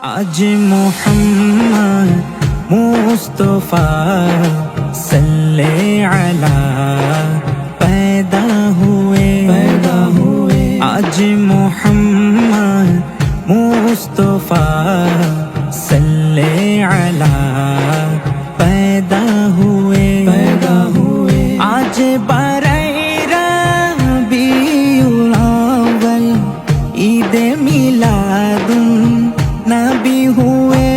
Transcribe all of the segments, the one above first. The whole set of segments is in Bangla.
आज मोहम्मद मुस्तफा सल्ले अला पैदा हुए आज मोहम्मद मुस्तफा सल्ले अला पैदा हुए आज रबीउल अव्वल ईद मिलादुन नबी हुए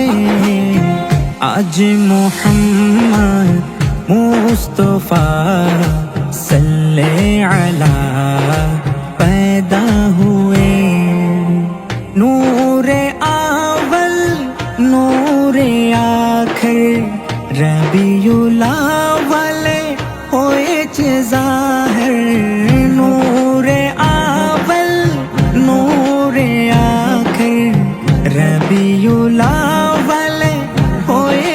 आज मोहम्मद मुस्तफा सल्ले अला पैदा हुए नूरे अव्वल नूरे आखिर रबीउल अव्वल होए ज़ाहिर नूरे अव्वल नूरे आखिर रबीउल अव्वल होए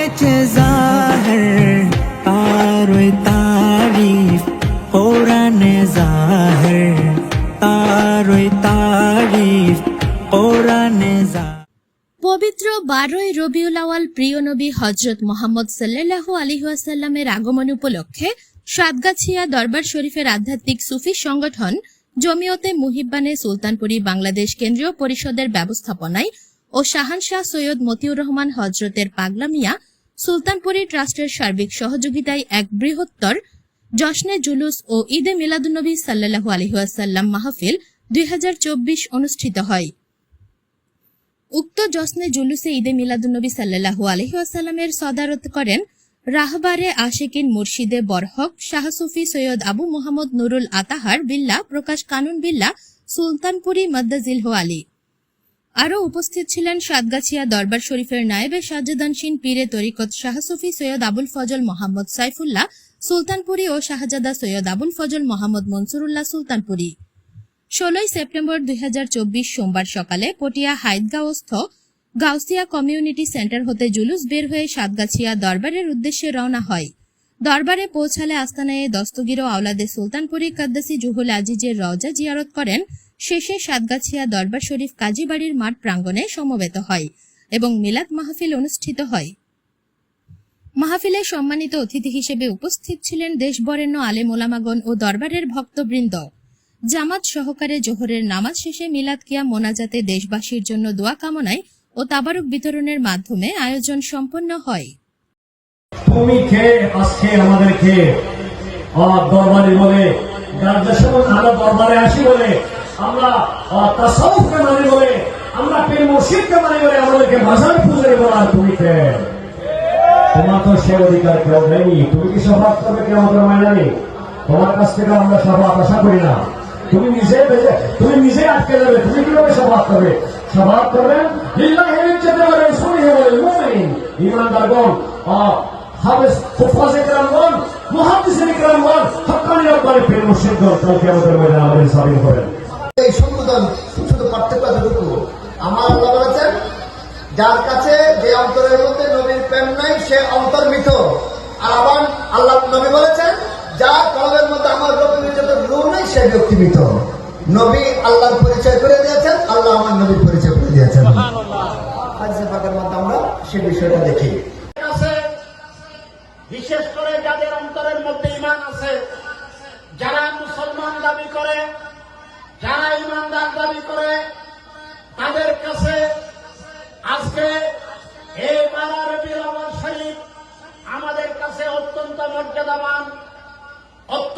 ज़ाहिर तारोए तारीफ कुरान ज़ाहिर तारोए तारीफ कुरान ज़ाहिर। পবিত্র 12 রবিউল আওয়াল প্রিয় নবী হযরত মুহাম্মদ সাল্লাল্লাহু আলাইহি ওয়াসাল্লামের আগমন উপলক্ষে সাতগাছিয়া দরবার শরীফের আধ্যাত্মিক সুফি সংগঠন জমিয়তে মুহিব্বানে সুলতানপুরি বাংলাদেশ কেন্দ্রীয় পরিষদের ব্যবস্থাপনায় ও শাহানশাহ সৈয়দ মতিউর রহমান হযরতের পাগলা মিয়া সুলতানপুরি ট্রাস্টের সার্বিক সহযোগিতায় এক বৃহত্তর জশ্নে জুলুস ও ঈদে মিলাদুন্নবী সাল্লাল্লাহু আলাইহি ওয়াসাল্লাম মাহফিল 2024 অনুষ্ঠিত হয়। উক্ত জশ্নে জুলুসে ঈদে মিলাদুন্নবী সাল্লাল্লাহু আলাইহি ওয়াসাল্লামের সদারত করেন রাহবারে আশিকিন মুর্শিদে বরহক শাহ সুফি সৈয়দ আবু মুহাম্মদ নুরুল আতাহার বিল্লাহ প্রকাশ কানুন বিল্লাহ সুলতানপুরি মাদ্দাজিল আলী। আরও উপস্থিত ছিলেন সাতগাছিয়া দরবার শরীফের নায়েবে সাজ্জাদানশীন পীরে তরিকত শাহ সুফি সৈয়দ আবুল ফজল মোহাম্মদ সাইফুল্লাহ সুলতানপুরি ও শাহজাদা সৈয়দ আবুল ফজল মোহাম্মদ মনসুরুল্লাহ সুলতানপুরি। 16 সেপ্টেম্বর 2024 সোমবার সকালে পটিয়া হাইদগাঁওস্থ গাউসিয়া কমিউনিটি সেন্টার হতে জুলুস বের হয়ে সাতগাছিয়া দরবারের উদ্দেশ্যে রওনা হয়। দরবারে পৌঁছালে আস্তানায়ে দস্তগীর ও আওলাদে সুলতানপুরি কাদ্দাসি জুহুল আজিজের রওজা জিয়ারত করেন। শেষে সাতগাছিয়া দরবার শরীফ কাজীবাড়ির মাঠ প্রাঙ্গণে সমবেত হয় এবং মিলাদ মাহফিল অনুষ্ঠিত হয়। মাহফিলে সম্মানিত অতিথি হিসেবে উপস্থিত ছিলেন দেশবরেণ্য আলেম ওলামাগণ ও দরবারের ভক্তবৃন্দ। জামাত সহকারে জোহরের নামাজ শেষে মিলাদ কিয়াম মোনাজাতে দেশবাসীর জন্য দোয়া কামনায় ও তাবারুক বিতরণের মাধ্যমে আয়োজন সম্পন্ন হয়। তুমি খেয়ে আজকে আমাদের খেয়ে দরবারে বলে আমরা দরবারে আসি বলে আমরা তাসাউফকে মানি বলে আমরা পীর মুর্শিদকে মানি বলে আমাদেরকে মাজার পূজারি বলার তুমি খেয়ে তোমার তো সে অধিকার কেউ নেই। তুমি কি শপথ করবে কেউ আমাদের মাইনানি? তোমার কাছ থেকে আমরা শপথ আশা করি না। তুমি নিজে আটকে যাবে। তুমি কিভাবে শপথ করবে? শপথ করবেন লিল্লাহি ইজ্জতে ওয়া রাসূলিহি ওয়াল মুমিনিন ঈমানদারগণ হাফেজ হুফাজে কেরামগণ মুহাদ্দিসিনে কেরামগণ হক্কানি রব্বানি পীর মুর্শিদগণ কালকে আমাদের ময়দানে আমাদের সাবিল করেন। এই সম্বোধন শুধু পার্থক্য এতটুকু, আমার আল্লাহ বলেছেন যার কাছে যে অন্তরের মধ্যে নবীর প্রেম নাই সে অন্তর্মিত। আর আবার আল্লাহ নবী বলেছেন যার কলবের মধ্যে আমার রবির যত রূহ নেই সে ব্যক্তিমিত। নবী আল্লাহর পরিচয় করে দিয়েছেন, আল্লাহ আমার নবীর পরিচয় করে দিয়েছেন। হাদিসে পাকের মধ্যে আমরা সে বিষয়টা দেখি। বিশেষ করে যাদের অন্তরের মধ্যে ঈমান আছে, যারা মুসলমান দাবি করে, যারা ঈমানদার দাবি করে, তাদের কাছে আজকে এই 12 রবিউল আউয়াল শরীফ আমাদের কাছে অত্যন্ত মর্যাদাবান, অত্যন্ত